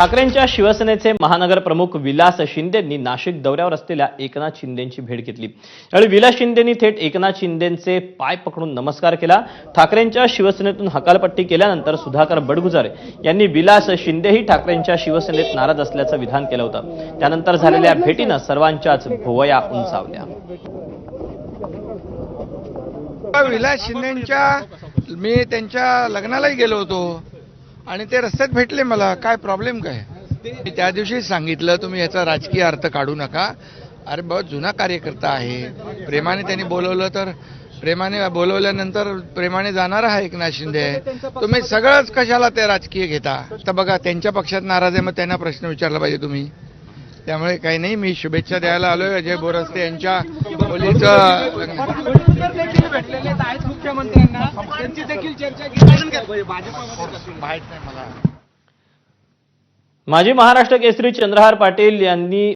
ठाकरेंच्या शिवसेनेचे महानगर प्रमुख विलास शिंदेंनी नाशिक दौऱ्यावर असलेल्या एकनाथ शिंदेंची भेट घेतली। यावेळी विलास शिंदेंनी थेट एकनाथ शिंदेंचे पाय पकडून नमस्कार केला। ठाकरेंच्या शिवसेनेतून हकालपट्टी केल्यानंतर सुधाकर बडगुजारे यांनी विलास शिंदेही ठाकरेंच्या शिवसेनेत नाराज असल्याचं विधान केलं होतं। त्यानंतर झालेल्या भेटीनं सर्वांच्याच भुवया उंचावल्या। विलास शिंदेंच्या मी त्यांच्या लग्नालाही गेलो होतो आणि ते रस्त्यात भेटले मला। काय प्रॉब्लेम काय? मी त्या दिवशी सांगितलं तुम्ही याचा राजकीय अर्थ काढू नका। अरे बहुत जुना कार्यकर्ता आहे, प्रेमाने त्यांनी बोलवलं तर प्रेमाने बोलवल्यानंतर प्रेमाने जाणार आहे एकनाथ शिंदे। तुम्ही सगळंच कशाला ते राजकीय घेता? तर बघा त्यांच्या पक्षात नाराज आहे, मग त्यांना प्रश्न विचारला पाहिजे तुम्ही। त्यामुळे काही नाही, मी शुभेच्छा द्यायला आलोय अजय बोरस्ते यांच्या मुलीचं भेटलेले आहेत मुख्यमंत्र्यांना, त्यांची देखील चर्चा केली माहित नाही मला। माजी महाराष्ट्र केसरी चंद्रहार पाटील यांनी